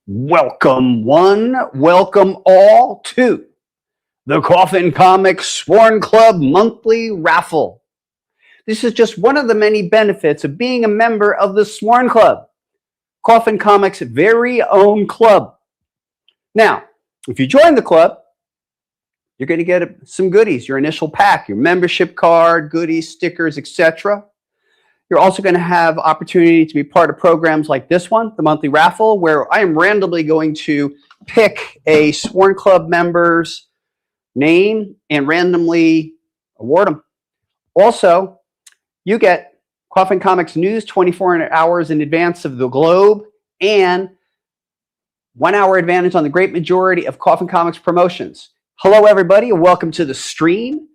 Welcome one, welcome all to the Coffin Comics Sworn Club monthly raffle. This is just one of the many benefits of being a member of the Sworn Club, Coffin Comics' very own club. Now, if you join the club, you're going to get some goodies, your initial pack, your membership card, goodies, stickers, etc. You're also going to have opportunity to be part of programs like this one, the monthly raffle, where I am randomly going to pick a Sworn Club member's name and randomly award them. Also, you get Coffin Comics news 24 hours in advance of the globe and 1 hour advantage on the great majority of Coffin Comics promotions. Hello, everybody, and welcome to the stream.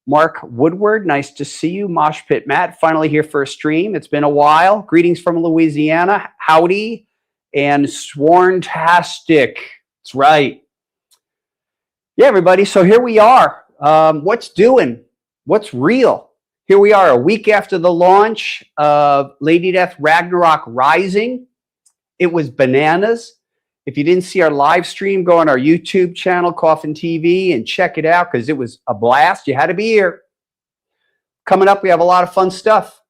Mark Woodward, nice to see you. Mosh Pit Matt, finally here for a stream. It's been a while. Greetings from Louisiana. Howdy and Sworntastic. That's right. Yeah, everybody. So here we are. What's doing? What's real? Here we are a week after the launch of Lady Death Ragnarok Rising. It was bananas. If you didn't see our live stream, go on our YouTube channel, Coffin TV, and check it out because it was a blast. You had to be here. Coming up, we have a lot of fun stuff.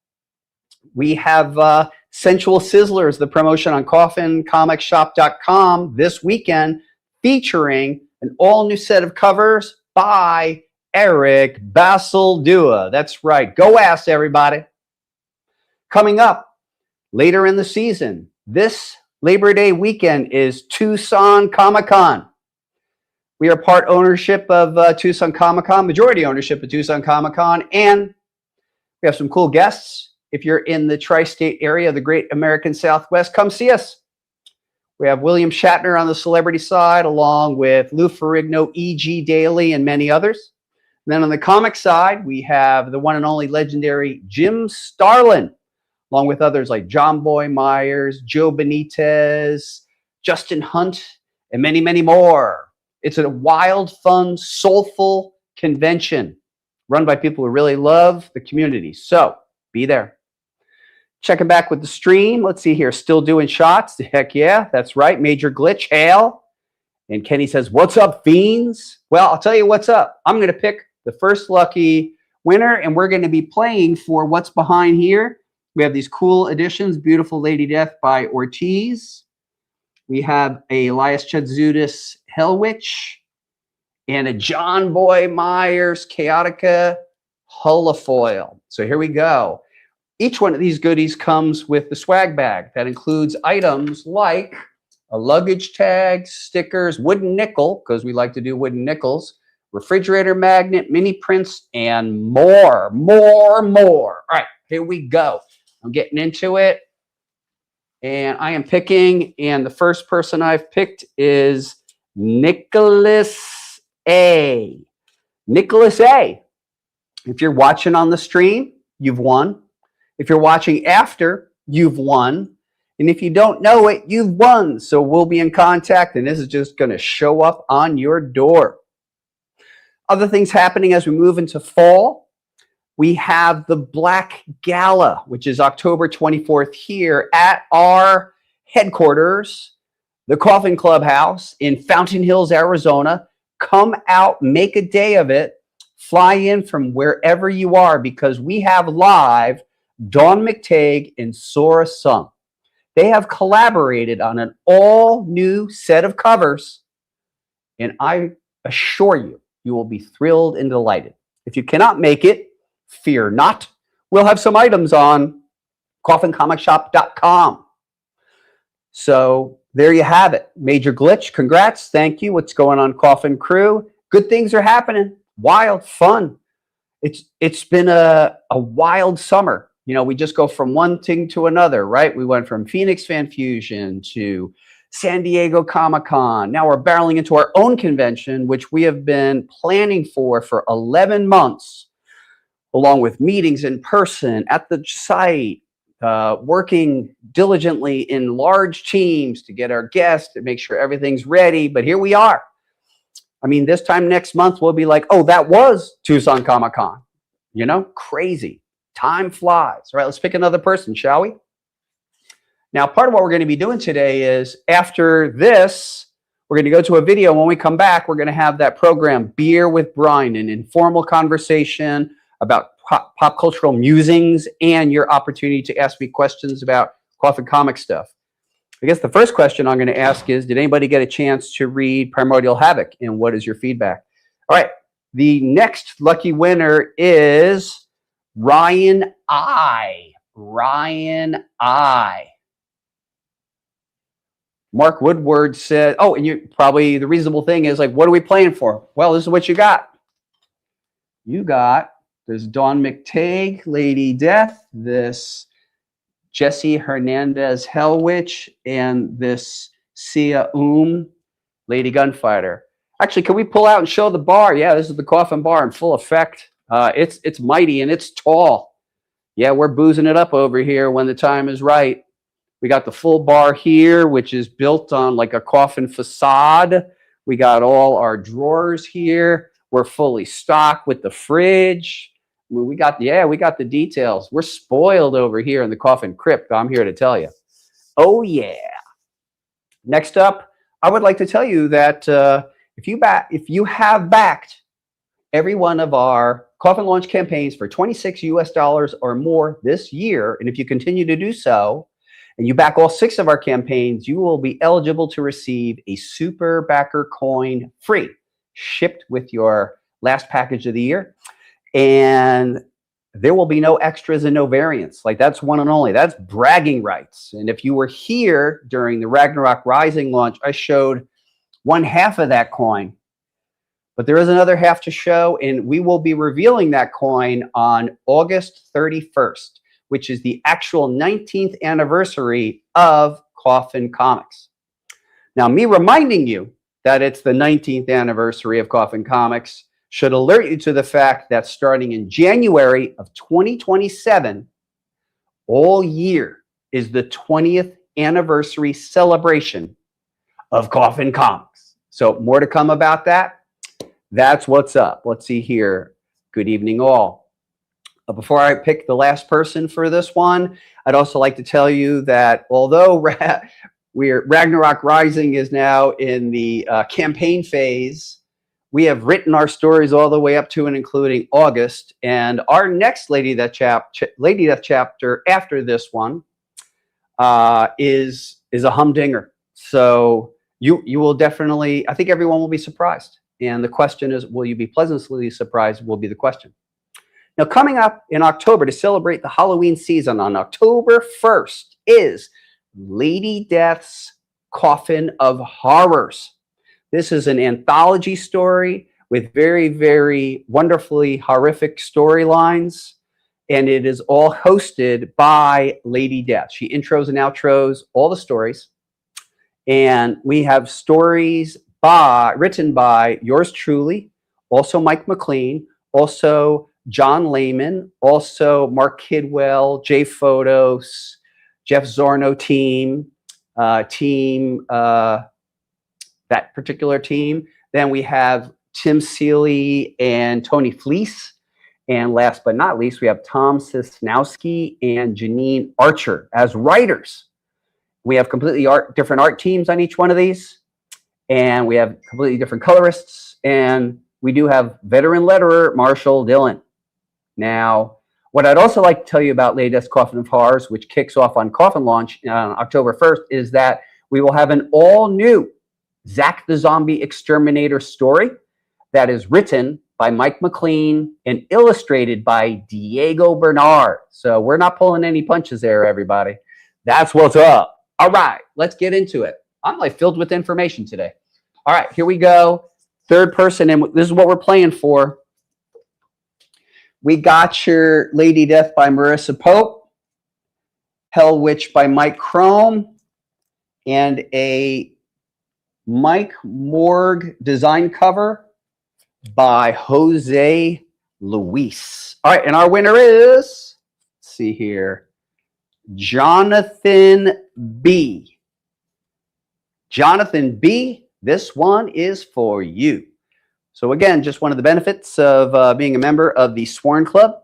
We have Sensual Sizzlers, the promotion on coffincomicsshop.com this weekend, featuring an all-new set of covers by Eric Basildua. That's right. Go ask everybody. Coming up later in the season, this Labor Day weekend is Tucson Comic-Con. We are part ownership of Tucson Comic-Con, majority ownership of Tucson Comic-Con, and we have some cool guests. If you're in the tri-state area of the great American Southwest, come see us. We have William Shatner on the celebrity side, along with Lou Ferrigno, E.G. Daily, and many others. And then on the comic side, we have the one and only legendary Jim Starlin, along with others like John Boy Myers, Joe Benitez, Justin Hunt, and many, many more. It's a wild, fun, soulful convention run by people who really love the community. So be there. Checking back with the stream. Let's see here. Still doing shots. Heck yeah, that's right. Major glitch. Hail. And Kenny says, what's up, fiends? Well, I'll tell you what's up. I'm going to pick the first lucky winner, and we're going to be playing for what's behind here. We have these cool editions, Beautiful Lady Death by Ortiz. We have a Elias Chadzudis Hellwitch and a John Boy Myers Chaotica Holofoil. So here we go. Each one of these goodies comes with the swag bag. That includes items like a luggage tag, stickers, wooden nickel, because we like to do wooden nickels, refrigerator magnet, mini prints, and more. All right, here we go. I'm getting into it, and I am picking, and the first person I've picked is Nicholas A. Nicholas A. If you're watching on the stream, you've won. If you're watching after, you've won. And if you don't know it, you've won. So we'll be in contact, and this is just going to show up on your door. Other things happening as we move into fall. We have the Black Gala, which is October 24th here at our headquarters, the Coffin Clubhouse in Fountain Hills, Arizona. Come out, make a day of it. Fly in from wherever you are because we have live Dawn McTague and Sora Sung. They have collaborated on an all-new set of covers, and I assure you, you will be thrilled and delighted. If you cannot make it, fear not. We'll have some items on coffincomicsshop.com. So there you have it. Major glitch. Congrats. Thank you. What's going on, Coffin crew? Good things are happening. Wild fun. It's been a wild summer. You know, we just go from one thing to another, right? We went from Phoenix Fan Fusion to San Diego Comic-Con. Now we're barreling into our own convention, which we have been planning for 11 months. Along with meetings in person at the site, working diligently in large teams to get our guests, to make sure everything's ready. But here we are. I mean, this time next month, we'll be like, oh, that was Tucson Comic-Con. You know, crazy. Time flies. All right, let's pick another person, shall we? Now, part of what we're going to be doing today is after this, we're going to go to a video. When we come back, we're going to have that program, Beer with Brian, an informal conversation about pop cultural musings and your opportunity to ask me questions about Coffin Comics stuff. I guess the first question I'm going to ask is, did anybody get a chance to read Primordial Havoc, and what is your feedback? All right, the next lucky winner is Ryan I. Ryan I. Mark Woodward said, oh, and you probably, the reasonable thing is like, what are we playing for? Well, this is what you got. You got this Dawn McTagg, Lady Death, this Jesse Hernandez Hell Witch, and this Sia Lady Gunfighter. Actually, can we pull out and show the bar? Yeah, this is the Coffin bar in full effect. It's mighty and it's tall. Yeah, we're boozing it up over here when the time is right. We got the full bar here, which is built on like a coffin facade. We got all our drawers here. We're fully stocked with the fridge. I mean, we got the details. We're spoiled over here in the Coffin Crypt, I'm here to tell you. Oh, yeah. Next up, I would like to tell you that if you have backed every one of our Coffin launch campaigns for $26 US or more this year, and if you continue to do so, and you back all 6 of our campaigns, you will be eligible to receive a Super Backer coin free, shipped with your last package of the year. And there will be no extras and no variants. Like, that's one and only. That's bragging rights. And if you were here during the Ragnarok Rising launch, I showed 1/2 of that coin. But there is another half to show, and we will be revealing that coin on August 31st, which is the actual 19th anniversary of Coffin Comics. Now, me reminding you that it's the 19th anniversary of Coffin Comics should alert you to the fact that starting in January of 2027, all year is the 20th anniversary celebration of Coffin Comics. So more to come about that. That's what's up. Let's see here. Good evening, all. Before I pick the last person for this one, I'd also like to tell you that although Ragnarok Rising is now in the campaign phase, we have written our stories all the way up to and including August, and our next Lady Death chapter after this one is a humdinger. So you will definitely, I think everyone will be surprised. And the question is, will you be pleasantly surprised? Will be the question. Now, coming up in October to celebrate the Halloween season on October 1st is Lady Death's Coffin of Horrors. This is an anthology story with very, very wonderfully horrific storylines, and it is all hosted by Lady Death. She intros and outros all the stories, and we have stories written by yours truly, also Mike McLean, also John Lehman, also Mark Kidwell, Jay Photos, Jeff Zorno that particular team. Then we have Tim Seeley and Tony Fleece. And last but not least, we have Tom Sosnowski and Janine Archer as writers. We have completely different art teams on each one of these. And we have completely different colorists. And we do have veteran letterer Marshall Dillon. Now, what I'd also like to tell you about Lady Death's Coffin of Horrors, which kicks off on Coffin launch on October 1st, is that we will have an all-new Zack the Zombie Exterminator story that is written by Mike McLean and illustrated by Diego Bernard. So we're not pulling any punches there, everybody. That's what's up. All right, let's get into it. I'm like filled with information today. All right, here we go. Third person, and this is what we're playing for. We got your Lady Death by Marissa Pope, Hell Witch by Mike Crome, and a Mike Morg design cover by Jose Luis. All right, and our winner is, let's see here, Jonathan B. Jonathan B., this one is for you. So again, just one of the benefits of being a member of the Sworn Club.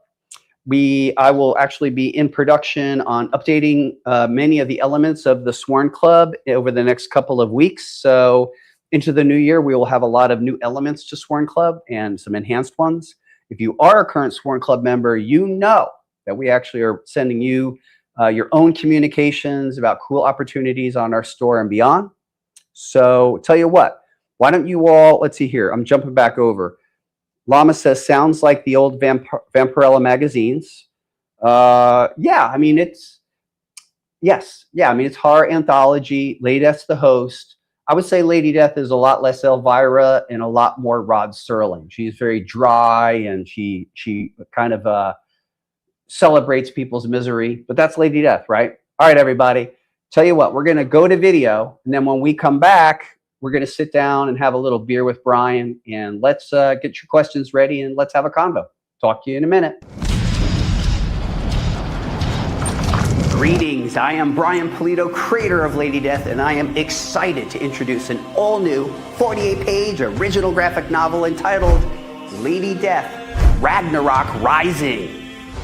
I will actually be in production on updating many of the elements of the Sworn Club over the next couple of weeks. So into the new year, we will have a lot of new elements to Sworn Club and some enhanced ones. If you are a current Sworn Club member, you know that we actually are sending you your own communications about cool opportunities on our store and beyond. So tell you what, why don't you all, let's see here, I'm jumping back over. Llama says, sounds like the old Vampirella magazines. Yeah, I mean, it's horror anthology. Lady Death's the host. I would say Lady Death is a lot less Elvira and a lot more Rod Serling. She's very dry and she kind of celebrates people's misery, but that's Lady Death, right? All right, everybody. Tell you what, we're going to go to video, and then when we come back, we're going to sit down and have a little beer with Brian, and let's get your questions ready, and let's have a convo. Talk to you in a minute. Greetings, I am Brian Pulido, creator of Lady Death, and I am excited to introduce an all-new 48-page original graphic novel entitled Lady Death, Ragnarok Rising.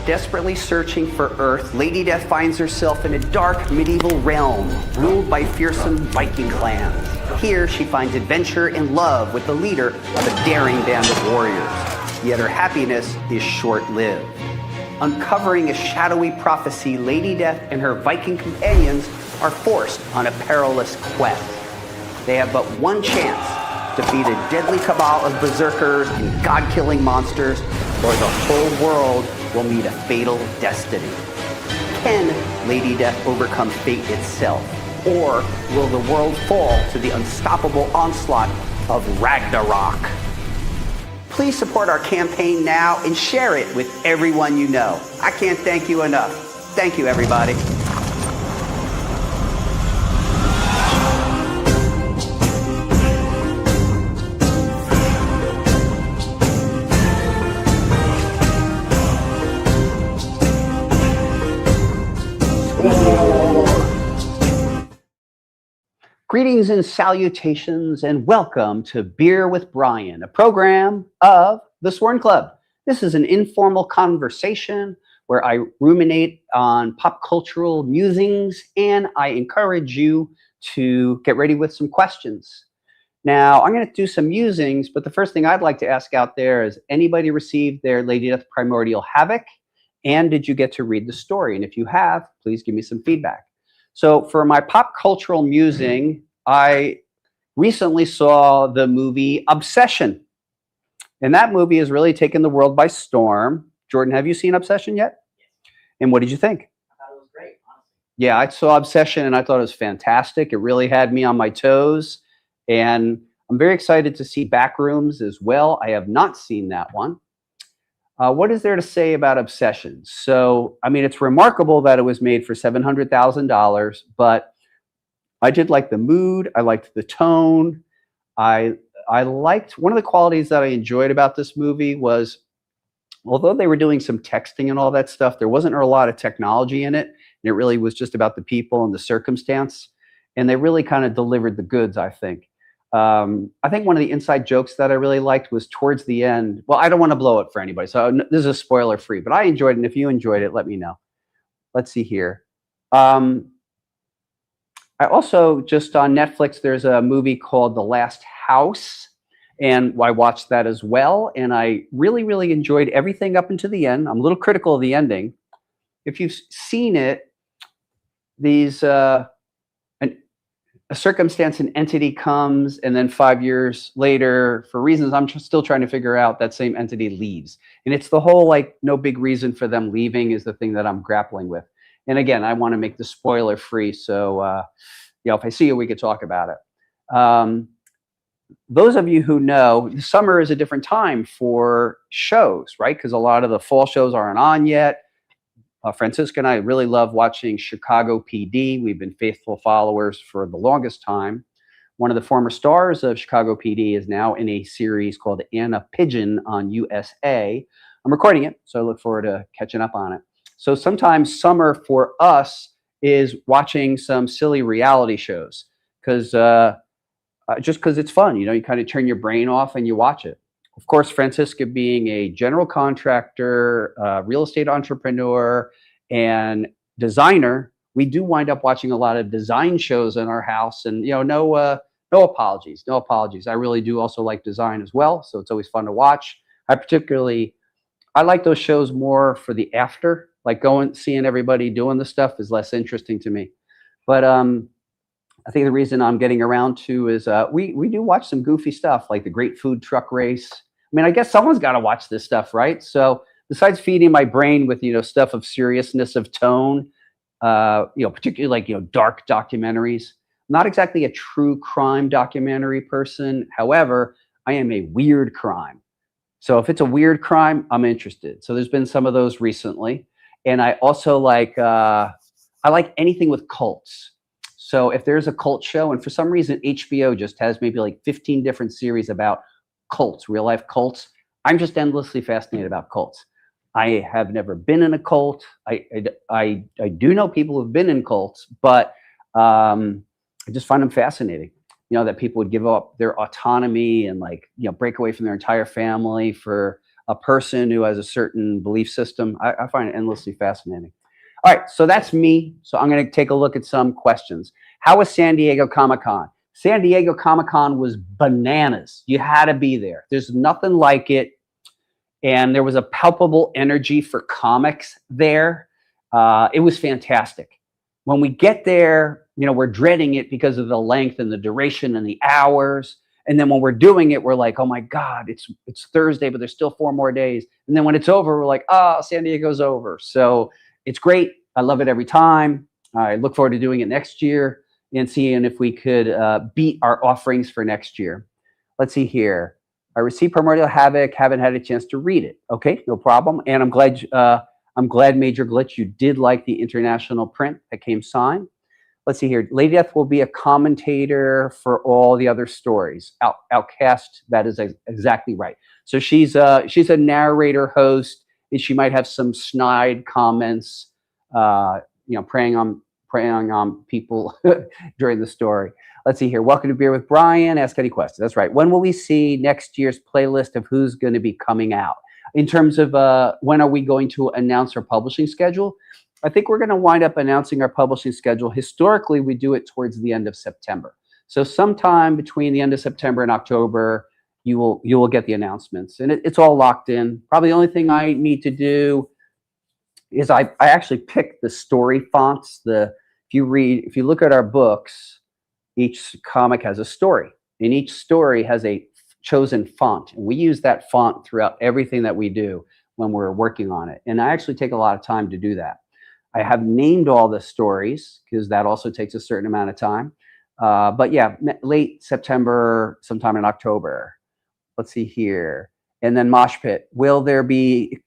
Desperately searching for Earth, Lady Death finds herself in a dark medieval realm ruled by fearsome Viking clans. Here, she finds adventure and love with the leader of a daring band of warriors. Yet her happiness is short-lived. Uncovering a shadowy prophecy, Lady Death and her Viking companions are forced on a perilous quest. They have but one chance to defeat a deadly cabal of berserkers and god-killing monsters, or the whole world will meet a fatal destiny. Can Lady Death overcome fate itself, or will the world fall to the unstoppable onslaught of Ragnarok? Please support our campaign now and share it with everyone you know. I can't thank you enough. Thank you, everybody. Greetings and salutations, and welcome to Beer with Brian, a program of the Sworn Club. This is an informal conversation where I ruminate on pop cultural musings, and I encourage you to get ready with some questions. Now, I'm going to do some musings, but the first thing I'd like to ask out there is, anybody received their Lady Death Primordial Havoc? And did you get to read the story? And if you have, please give me some feedback. So for my pop cultural musing, I recently saw the movie Obsession. And that movie has really taken the world by storm. Jordan, have you seen Obsession yet? Yes. And what did you think? I thought it was great, honestly. Yeah, I saw Obsession and I thought it was fantastic. It really had me on my toes. And I'm very excited to see Backrooms as well. I have not seen that one. What is there to say about Obsession? So, I mean, it's remarkable that it was made for $700,000, but I did like the mood. I liked the tone. I liked, one of the qualities that I enjoyed about this movie was, although they were doing some texting and all that stuff, there wasn't a lot of technology in it. And it really was just about the people and the circumstance. And they really kind of delivered the goods, I think. I think one of the inside jokes that I really liked was towards the end. Well, I don't want to blow it for anybody, so this is a spoiler free, but I enjoyed it. And if you enjoyed it, let me know. Let's see here. I also, just on Netflix, there's a movie called The Last House, and I watched that as well. And I really, really enjoyed everything up until the end. I'm a little critical of the ending. If you've seen it, these a circumstance, an entity comes, and then 5 years later, for reasons I'm still trying to figure out, that same entity leaves. And it's the whole, like, no big reason for them leaving is the thing that I'm grappling with. And again, I want to make the spoiler free. So, you know, if I see you, we could talk about it. Those of you who know, summer is a different time for shows, right? Because a lot of the fall shows aren't on yet. Francisca and I really love watching Chicago PD. We've been faithful followers for the longest time. One of the former stars of Chicago PD is now in a series called Anna Pigeon on USA. I'm recording it, so I look forward to catching up on it. So sometimes summer for us is watching some silly reality shows, because just because it's fun, you know, you kind of turn your brain off and you watch it. Of course, Francisca being a general contractor, real estate entrepreneur, and designer, we do wind up watching a lot of design shows in our house. And, no apologies, no apologies. I really do also like design as well. So it's always fun to watch. I like those shows more for the after, like seeing everybody doing the stuff is less interesting to me. But I think the reason I'm getting around to is we do watch some goofy stuff like the Great Food Truck Race. I mean, I guess someone's got to watch this stuff, right? So besides feeding my brain with stuff of seriousness of tone, particularly like dark documentaries. Not exactly a true crime documentary person. However, I am a weird crime. So if it's a weird crime, I'm interested. So there's been some of those recently, and I also like I like anything with cults. So if there's a cult show, and for some reason HBO just has maybe like 15 different series about cults, real life cults, I'm just endlessly fascinated about cults. I have never been in a cult. I do know people who've been in cults, but I just find them fascinating. That people would give up their autonomy and break away from their entire family for a person who has a certain belief system. I find it endlessly fascinating. All right, so that's me. So I'm going to take a look at some questions. How was San Diego Comic-Con? San Diego Comic-Con was bananas. You had to be there. There's nothing like it. And there was a palpable energy for comics there. It was fantastic. When we get there, we're dreading it because of the length and the duration and the hours. And then when we're doing it, we're like, oh my God, it's Thursday, but there's still 4 more days. And then when it's over, we're like, oh, San Diego's over. So it's great. I love it every time. I look forward to doing it next year and seeing if we could beat our offerings for next year. Let's see here. I received Primordial Havoc, haven't had a chance to read it. Okay, no problem. And I'm glad Major Glitch, you did like the international print that came signed. Let's see here. Lady Death will be a commentator for all the other stories. Outcast, that is exactly right. So she's a narrator host, and she might have some snide comments, preying on people during the story. Let's see here. Welcome to Beer with Brian. Ask any questions. That's right. When will we see next year's playlist of who's going to be coming out? In terms of when are we going to announce our publishing schedule? I think we're going to wind up announcing our publishing schedule. Historically, we do it towards the end of September. So sometime between the end of September and October, you will get the announcements. And it's all locked in. Probably the only thing I need to do is I actually picked the story fonts. If you look at our books, each comic has a story, and each story has a chosen font. And we use that font throughout everything that we do when we're working on it. And I actually take a lot of time to do that. I have named all the stories because that also takes a certain amount of time. But yeah, late September, sometime in October. Let's see here. And then Mosh Pit. Will there be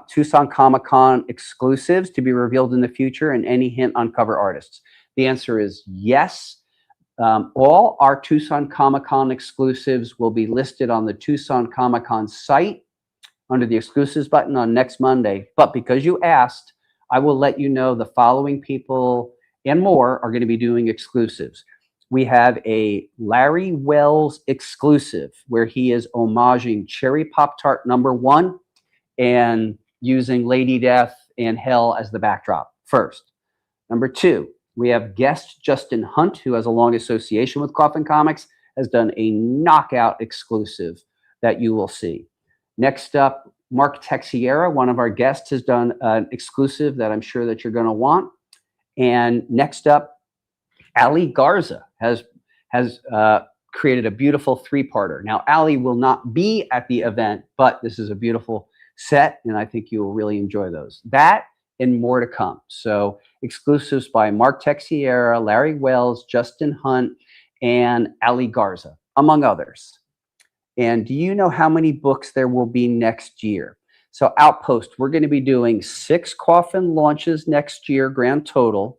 Tucson Comic-Con exclusives to be revealed in the future, and any hint on cover artists? The answer is yes. All our Tucson Comic-Con exclusives will be listed on the Tucson Comic-Con site under the exclusives button on next Monday. But because you asked, I will let you know the following people and more are going to be doing exclusives. We have a Larry Wells exclusive where he is homaging Cherry Pop-Tart #1 and using Lady Death and Hell as the backdrop first. #2, we have guest Justin Hunt, who has a long association with Coffin Comics, has done a knockout exclusive that you will see. Next up, Mark Texiera, one of our guests, has done an exclusive that I'm sure that you're going to want. And next up, Ali Garza has created a beautiful 3-parter. Now, Ali will not be at the event, but this is a beautiful set, and I think you will really enjoy those. That and more to come. So exclusives by Mark Texiera, Larry Wells, Justin Hunt, and Ali Garza, among others. And do you know how many books there will be next year? So Outpost, we're going to be doing 6 Coffin launches next year, grand total.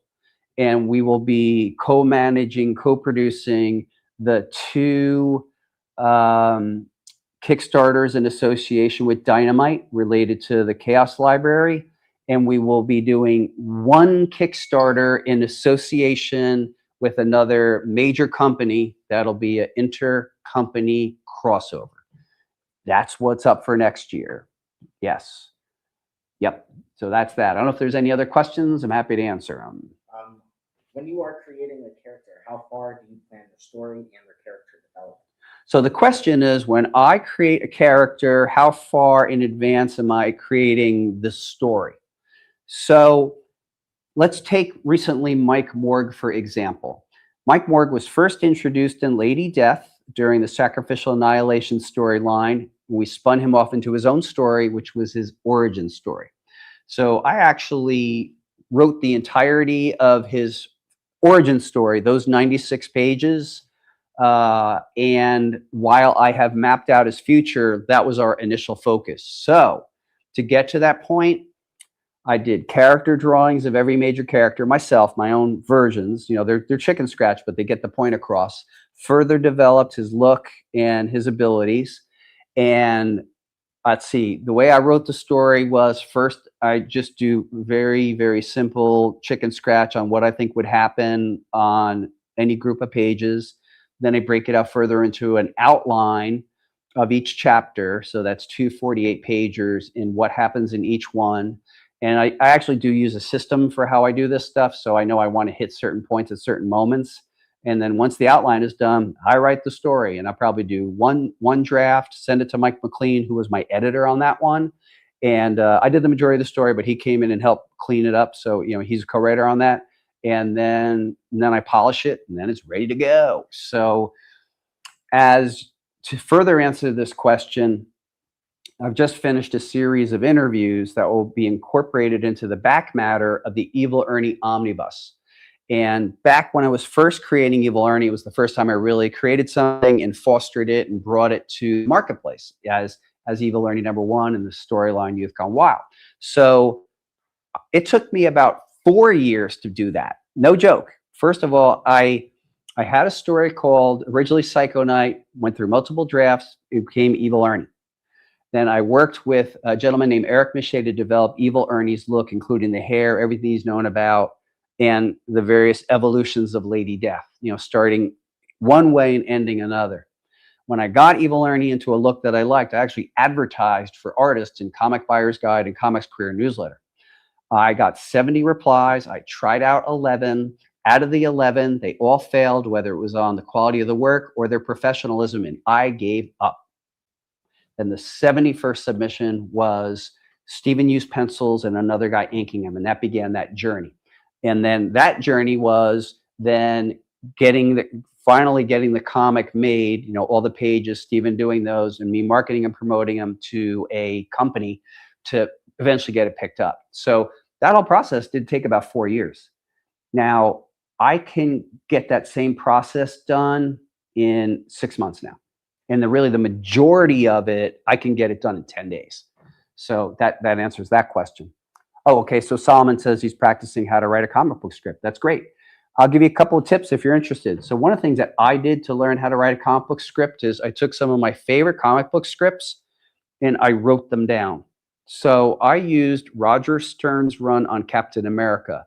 And we will be co-managing, co-producing the 2 Kickstarters in association with Dynamite related to the Chaos Library. And we will be doing 1 Kickstarter in association with another major company. That'll be an intercompany crossover. That's what's up for next year. Yes. Yep. So that's that. I don't know if there's any other questions. I'm happy to answer them. When you are creating a character, how far do you plan the story and the character development? So the question is, when I create a character, how far in advance am I creating the story? So let's take recently Mike Morg, for example. Mike Morg was first introduced in Lady Death during the Sacrificial Annihilation storyline. We spun him off into his own story, which was his origin story. So I actually wrote the entirety of his origin story, those 96 pages. And while I have mapped out his future, that was our initial focus. So to get to that point, I did character drawings of every major character myself, my own versions. You know, they're chicken scratch, but they get the point across. Further developed his look and his abilities. And let's see, the way I wrote the story was, first, I just do very, very simple chicken scratch on what I think would happen on any group of pages. Then I break it out further into an outline of each chapter. So that's 248 pagers in what happens in each one. And I actually do use a system for how I do this stuff. So I know I want to hit certain points at certain moments. And then once the outline is done, I write the story, and I'll probably do one draft, send it to Mike McLean, who was my editor on that one. And I did the majority of the story, but he came in and helped clean it up. So, you know, he's a co-writer on that. And then I polish it, and then it's ready to go. So as to further answer this question, I've just finished a series of interviews that will be incorporated into the back matter of the Evil Ernie Omnibus. And back when I was first creating Evil Ernie, it was the first time I really created something and fostered it and brought it to marketplace as Evil Ernie #1 in the storyline Youth Gone Wild. So it took me about 4 years to do that. No joke. First of all, I had a story called originally Psycho Night, went through multiple drafts, it became Evil Ernie. Then I worked with a gentleman named Eric Miche to develop Evil Ernie's look, including the hair, everything he's known about, and the various evolutions of Lady Death, you know, starting one way and ending another. When I got Evil Ernie into a look that I liked, I actually advertised for artists in Comic Buyer's Guide and Comics Career Newsletter. I got 70 replies. I tried out 11. Out of the 11, they all failed, whether it was on the quality of the work or their professionalism, and I gave up. And the 71st submission was Stephen used pencils and another guy inking them, and that began that journey. And then that journey was then finally getting the comic made, you know, all the pages, Stephen doing those, and me marketing and promoting them to a company to eventually get it picked up. So that whole process did take about 4 years. Now, I can get that same process done in 6 months now. And the majority of it, I can get it done in 10 days. So that answers that question. Oh, okay. So Solomon says he's practicing how to write a comic book script. That's great. I'll give you a couple of tips if you're interested. So one of the things that I did to learn how to write a comic book script is I took some of my favorite comic book scripts and I wrote them down. So I used Roger Stern's run on Captain America.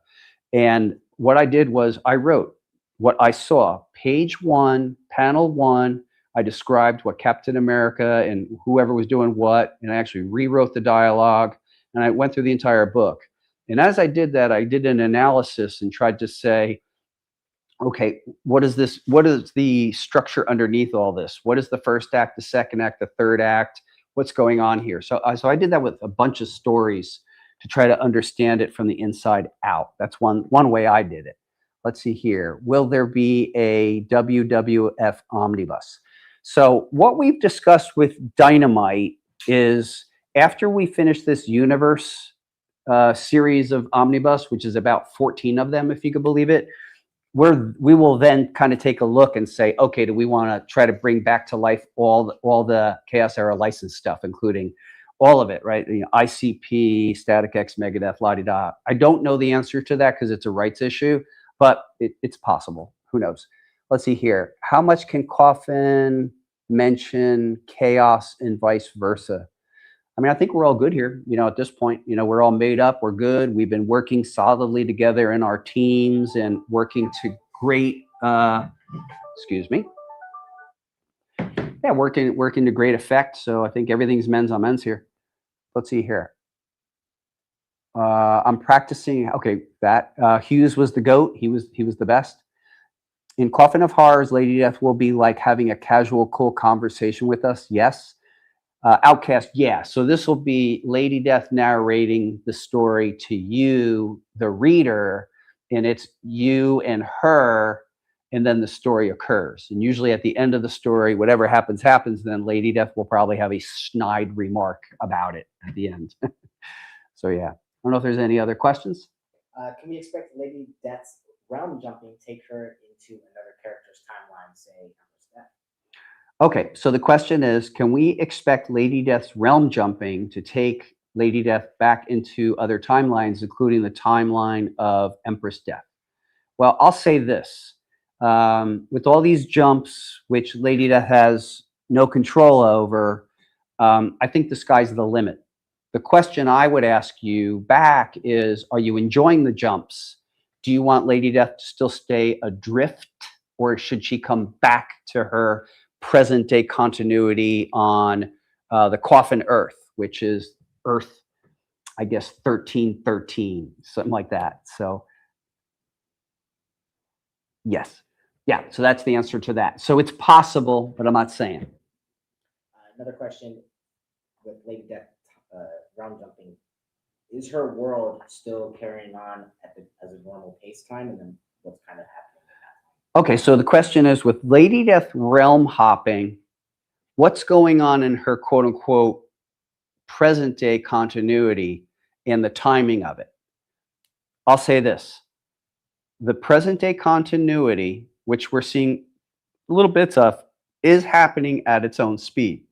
And what I did was I wrote what I saw. Page 1, panel 1, I described what Captain America and whoever was doing what, and I actually rewrote the dialogue, and I went through the entire book. And as I did that, I did an analysis and tried to say, okay, what is this? What is the structure underneath all this? What is the first act, the second act, the third act? What's going on here? So I did that with a bunch of stories to try to understand it from the inside out. That's one way I did it. Let's see here. Will there be a WWF omnibus? So what we've discussed with Dynamite is after we finish this universe series of omnibus, which is about 14 of them, if you could believe it, we will then kind of take a look and say, okay, do we want to try to bring back to life all the Chaos Era license stuff, including all of it, right? You know, ICP, Static X, Megadeth, la-di-da. I don't know the answer to that because it's a rights issue, but it's possible. Who knows? Let's see here. How much can Coffin mention chaos and vice versa? I mean, I think we're all good here. You know, at this point, you know, we're all made up. We're good. We've been working solidly together in our teams and working to great, excuse me. Yeah, working to great effect. So I think everything's men's on men's here. Let's see here. I'm practicing. Okay, that Hughes was the GOAT. He was the best. In Coffin of Horrors, Lady Death will be like having a casual, cool conversation with us. Yes. Outcast, yeah. So this will be Lady Death narrating the story to you, the reader, and it's you and her, and then the story occurs. And usually at the end of the story, whatever happens, happens. Then Lady Death will probably have a snide remark about it at the end. So yeah, I don't know if there's any other questions. Can we expect Lady Death's realm jumping take her into another character's timeline, say Empress Death? Okay, so the question is, can we expect Lady Death's realm jumping to take Lady Death back into other timelines, including the timeline of Empress Death? Well, I'll say this. With all these jumps, which Lady Death has no control over, I think the sky's the limit. The question I would ask you back is, are you enjoying the jumps? Do you want Lady Death to still stay adrift, or should she come back to her present day continuity on the Coffin Earth, which is Earth, I guess, 1313, something like that. So yes. Yeah, so that's the answer to that. So it's possible, but I'm not saying. Another question with Lady Death realm jumping. Is her world still carrying on as a normal pace time? And then what's kind of happening in that time? Okay, so the question is, with Lady Death realm hopping, what's going on in her quote unquote present day continuity and the timing of it? I'll say this. The present day continuity, which we're seeing little bits of, is happening at its own speed.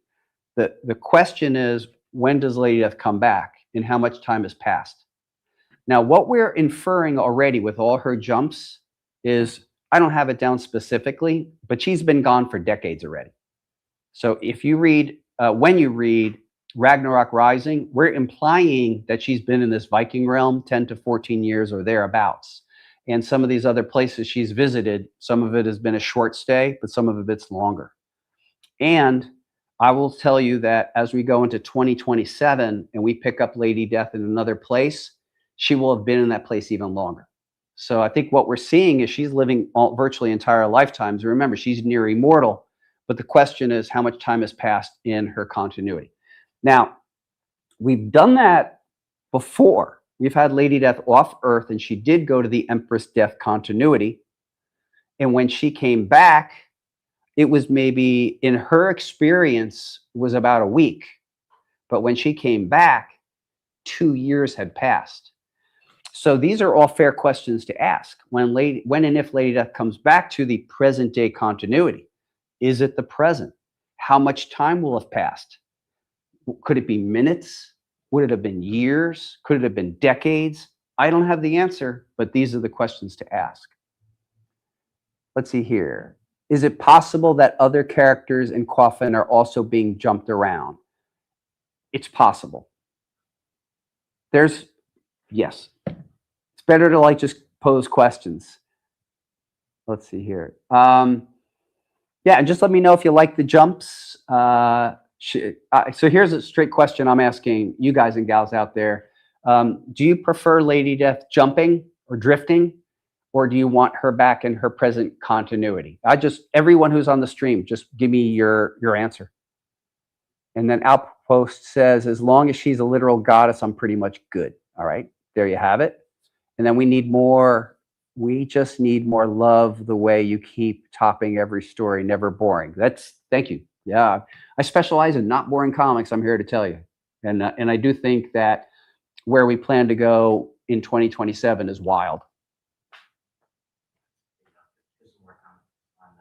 The question is, when does Lady Death come back and how much time has passed? Now, what we're inferring already with all her jumps is, I don't have it down specifically, but she's been gone for decades already. So if you read, when you read Ragnarok Rising, we're implying that she's been in this Viking realm 10 to 14 years or thereabouts. And some of these other places she's visited, some of it has been a short stay, but some of it's longer. And I will tell you that as we go into 2027 and we pick up Lady Death in another place, she will have been in that place even longer. So I think what we're seeing is she's living virtually entire lifetimes. Remember, she's near immortal, but the question is how much time has passed in her continuity. Now, we've done that before. We've had Lady Death off Earth, and she did go to the Empress Death continuity. And when she came back, it was maybe, in her experience, was about a week. But when she came back, 2 years had passed. So these are all fair questions to ask. When and if Lady Death comes back to the present day continuity, is it the present? How much time will have passed? Could it be minutes? Would it have been years? Could it have been decades? I don't have the answer, but these are the questions to ask. Let's see here. Is it possible that other characters in Coffin are also being jumped around? It's possible. Yes. It's better to like just pose questions. Let's see here. Yeah, and just let me know if you like the jumps. So here's a straight question I'm asking you guys and gals out there. Do you prefer Lady Death jumping or drifting? Or do you want her back in her present continuity? Everyone who's on the stream, just give me your answer. And then Outpost says, as long as she's a literal goddess, I'm pretty much good. All right, there you have it. And then we need more. We just need more love the way you keep topping every story, never boring. Thank you. Yeah, I specialize in not boring comics, I'm here to tell you. And I do think that where we plan to go in 2027 is wild.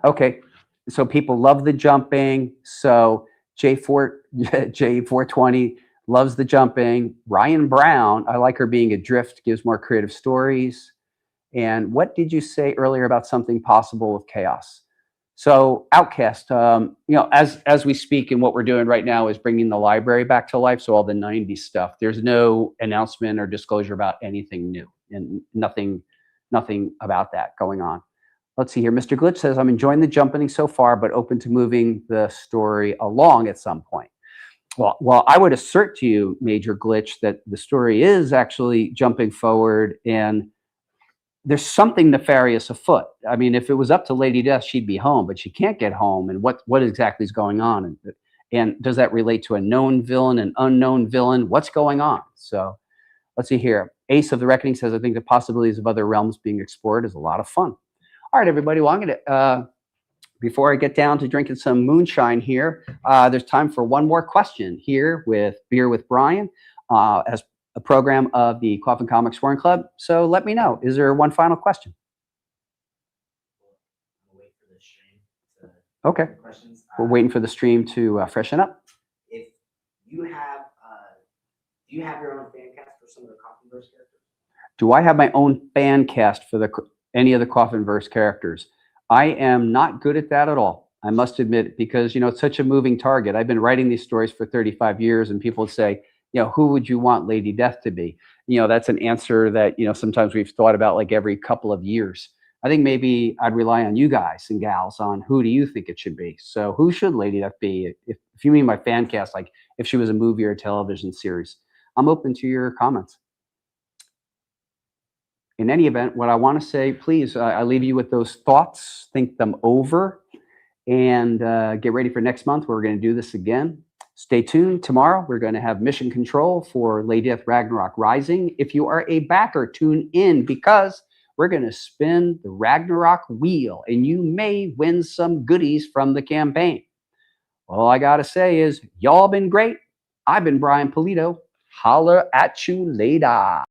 Okay, so people love the jumping. So J420 loves the jumping. Ryan Brown, I like her being adrift, gives more creative stories. And what did you say earlier about something possible with chaos? So Outcast, as we speak, and what we're doing right now is bringing the library back to life. So all the 90s stuff, there's no announcement or disclosure about anything new, and nothing about that going on. Let's see here. Mr. Glitch says, I'm enjoying the jumping so far, but open to moving the story along at some point. Well, I would assert to you, Major Glitch, that the story is actually jumping forward and there's something nefarious afoot. I mean, if it was up to Lady Death, she'd be home, but she can't get home. And what exactly is going on? And does that relate to a known villain, an unknown villain? What's going on? So let's see here. Ace of the Reckoning says, I think the possibilities of other realms being explored is a lot of fun. All right, everybody. Well, I'm going to, before I get down to drinking some moonshine here, there's time for one more question here with Beer with Brian as a program of the Coffin Comics Foreign Club. So let me know. Is there one final question? We'll wait for the stream to Okay. questions. We're waiting for the stream to freshen up. If you have, do you have your own fan cast for some of the Coffinverse characters? Do I have my own fan cast for any of the Coffinverse characters? I am not good at that at all. I must admit, because, you know, it's such a moving target. I've been writing these stories for 35 years and people say, you know, who would you want Lady Death to be? You know, that's an answer that, you know, sometimes we've thought about like every couple of years. I think maybe I'd rely on you guys and gals on who do you think it should be? So who should Lady Death be? If you mean my fan cast, like if she was a movie or a television series, I'm open to your comments. In any event, what I want to say, please, I leave you with those thoughts, think them over, and get ready for next month. We're going to do this again. Stay tuned. Tomorrow, we're going to have Mission Control for Lady Death Ragnarok Rising. If you are a backer, tune in because we're going to spin the Ragnarok wheel, and you may win some goodies from the campaign. All I got to say is, y'all been great. I've been Brian Pulido. Holler at you later.